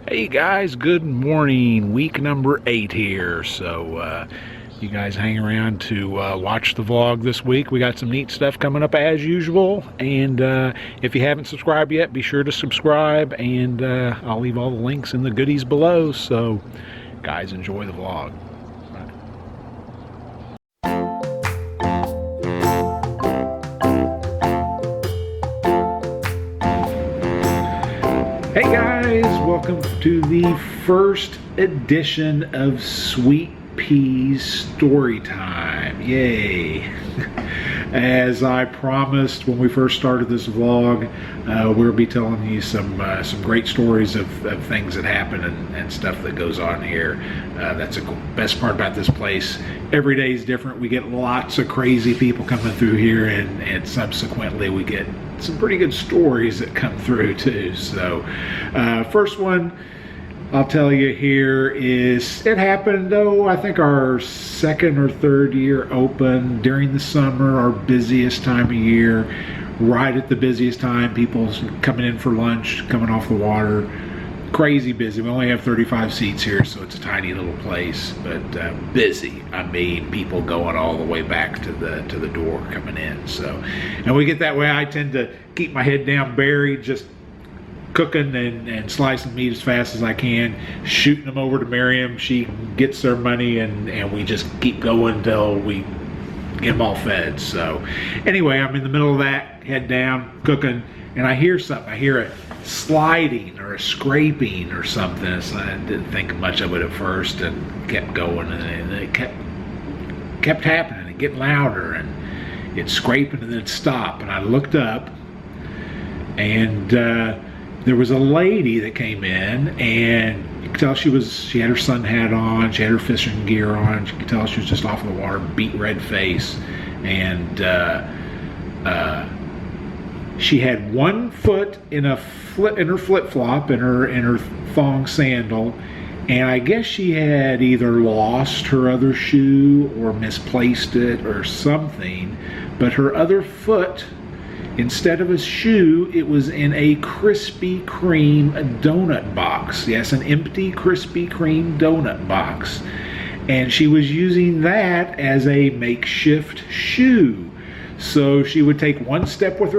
Hey guys, good morning. Week number 8 here. So you guys hang around to watch the vlog this week. We got some neat stuff coming up as usual. And if you haven't subscribed yet, be sure to subscribe. And I'll leave all the links in the goodies below. So guys, enjoy the vlog. Hey guys, welcome to the first edition of Sweet Pea's Storytime. Yay! As I promised when we first started this vlog, we'll be telling you some great stories of things that happen and stuff that goes on here. That's the best part about this place. Every day is different. We get lots of crazy people coming through here, and subsequently we get some pretty good stories that come through too. So first one I'll tell you here is, it happened I think our second or third year open during the summer, our busiest time of year, right at the busiest time, people coming in for lunch, coming off the water, crazy busy. We only have 35 seats here, so it's a tiny little place, but busy. I mean, people going all the way back to the door coming in. So, and we get that way. I tend to keep my head down, buried, just cooking and slicing meat as fast as I can, shooting them over to Miriam. She gets their money, and we just keep going until we get them all fed. So anyway, I'm in the middle of that, head down, cooking, and I hear something. I hear a sliding or a scraping or something. So I didn't think much of it at first and kept going, and it kept happening and getting louder, and it's scraping and then it stopped. And I looked up, and there was a lady that came in, and you could tell she had her sun hat on, she had her fishing gear on. You could tell she was just off the water, beat red face, and she had one foot in her flip-flop, in her thong sandal, and I guess she had either lost her other shoe or misplaced it or something, but her other foot, instead of a shoe, it was in a Krispy Kreme donut box. Yes, an empty Krispy Kreme donut box. And she was using that as a makeshift shoe. So she would take one step with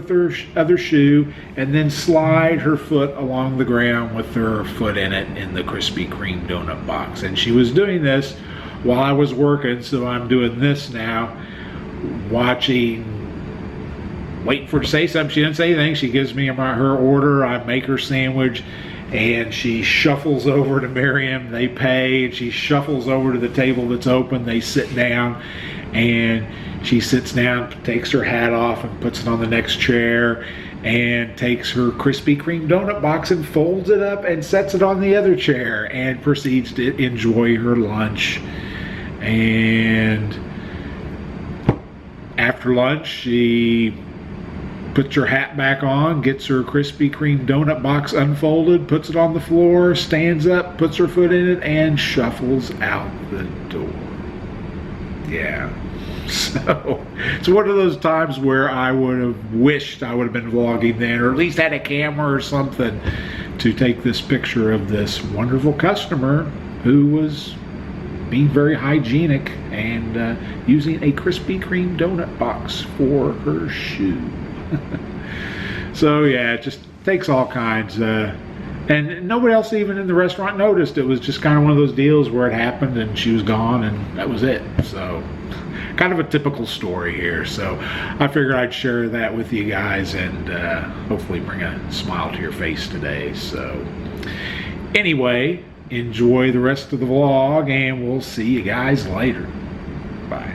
her other shoe and then slide her foot along the ground with her foot in it in the Krispy Kreme donut box. And she was doing this while I was working, so I'm doing this now, watching, waiting for her to say something. She didn't say anything. She gives me her order. I make her sandwich, and she shuffles over to Miriam. They pay, and she shuffles over to the table that's open. They sit down, and she sits down, takes her hat off and puts it on the next chair, and takes her Krispy Kreme donut box and folds it up and sets it on the other chair and proceeds to enjoy her lunch. And after lunch, she puts her hat back on, gets her Krispy Kreme donut box unfolded, puts it on the floor, stands up, puts her foot in it, and shuffles out the door. Yeah. So it's one of those times where I would have wished I would have been vlogging then, or at least had a camera or something to take this picture of this wonderful customer who was being very hygienic and using a Krispy Kreme donut box for her shoe. So yeah, it just takes all kinds, and nobody else even in the restaurant noticed. It was just kind of one of those deals where it happened and she was gone and that was it. So kind of a typical story here. So I figured I'd share that with you guys and hopefully bring a smile to your face today. So anyway, enjoy the rest of the vlog, and we'll see you guys later. Bye.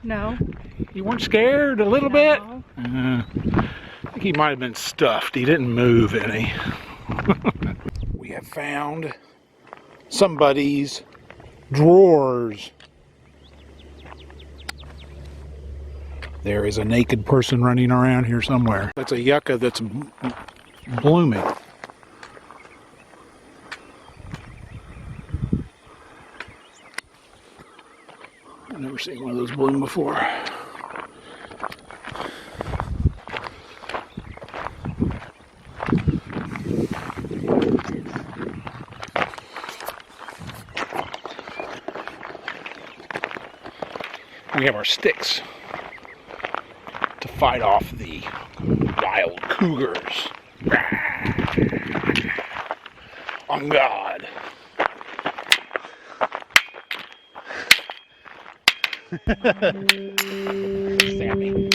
No. You weren't scared a little bit? I think he might have been stuffed. He didn't move any. We have found somebody's drawers. There is a naked person running around here somewhere. That's a yucca that's blooming. I've never seen one of those bloom before. We have our sticks to fight off the wild cougars. On God. Sammy.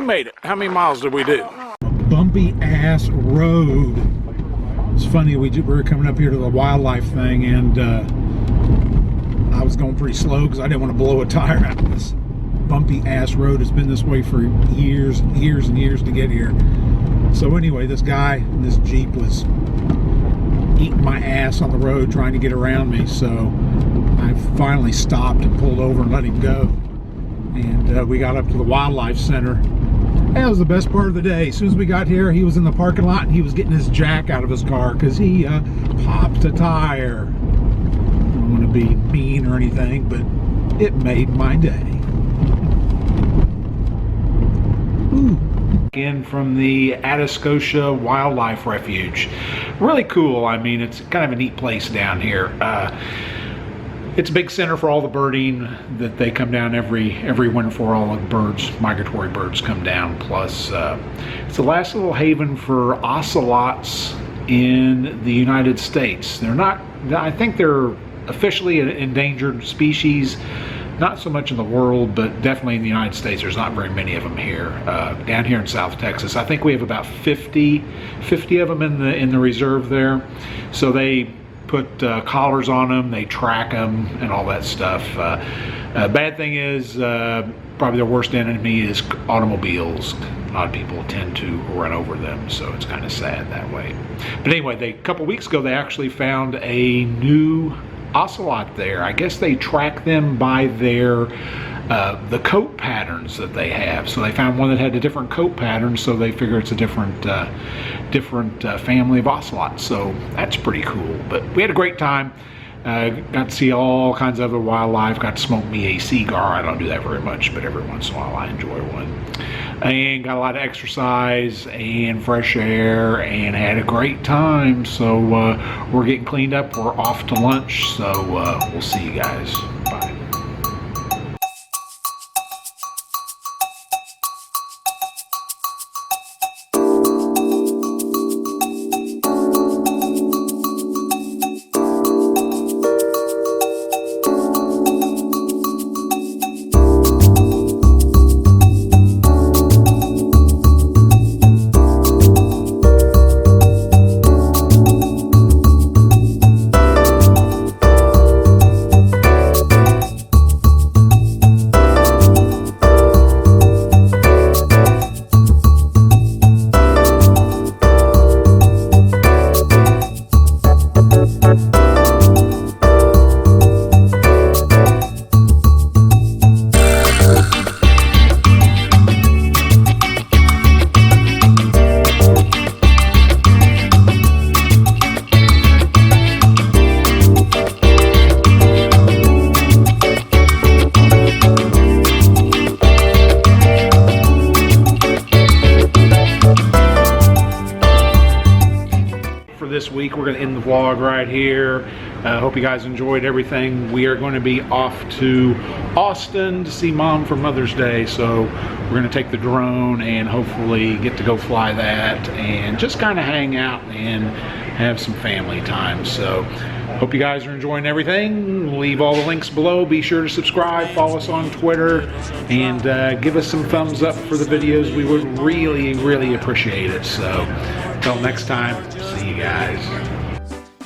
Made it. How many miles did we do? A bumpy ass road. It's funny, we were coming up here to the wildlife thing, and I was going pretty slow because I didn't want to blow a tire out. This bumpy ass road has been this way for years and years and years to get here. So anyway, this guy in this Jeep was eating my ass on the road trying to get around me, so I finally stopped and pulled over and let him go. And we got up to the wildlife center. That was the best part of the day. As soon as we got here, he was in the parking lot and he was getting his jack out of his car because he popped a tire. I don't want to be mean or anything, but it made my day. Ooh. In from the Atascosa Wildlife Refuge. Really cool. I mean, it's kind of a neat place down here. It's a big center for all the birding that they come down every winter for. All the birds, migratory birds, come down. Plus, it's the last little haven for ocelots in the United States. They're not, I think they're officially an endangered species. Not so much in the world, but definitely in the United States. There's not very many of them here. Down here in South Texas, I think we have about 50 of them in the reserve there. So they put collars on them, they track them, and all that stuff. Bad thing is, probably their worst enemy is automobiles. A lot of people tend to run over them, so it's kind of sad that way. But anyway, a couple weeks ago, they actually found a new ocelot there. I guess they track them by their the coat patterns that they have. So they found one that had a different coat pattern, so they figure it's a different family of ocelots. So that's pretty cool. But we had a great time. Got to see all kinds of other wildlife. Got to smoke me a cigar. I don't do that very much, but every once in a while I enjoy one. And got a lot of exercise and fresh air and had a great time. So we're getting cleaned up. We're off to lunch. So we'll see you guys. Bye. this week. We're going to end the vlog right here. Hope you guys enjoyed everything. We are going to be off to Austin to see Mom for Mother's Day, so we're going to take the drone and hopefully get to go fly that and just kind of hang out and have some family time. So hope you guys are enjoying everything. Leave all the links below. Be sure to subscribe, follow us on Twitter, and give us some thumbs up for the videos. We would really appreciate it. So until next time, see you guys.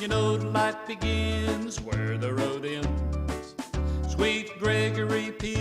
You know life begins where the road ends. Sweet Gregory P.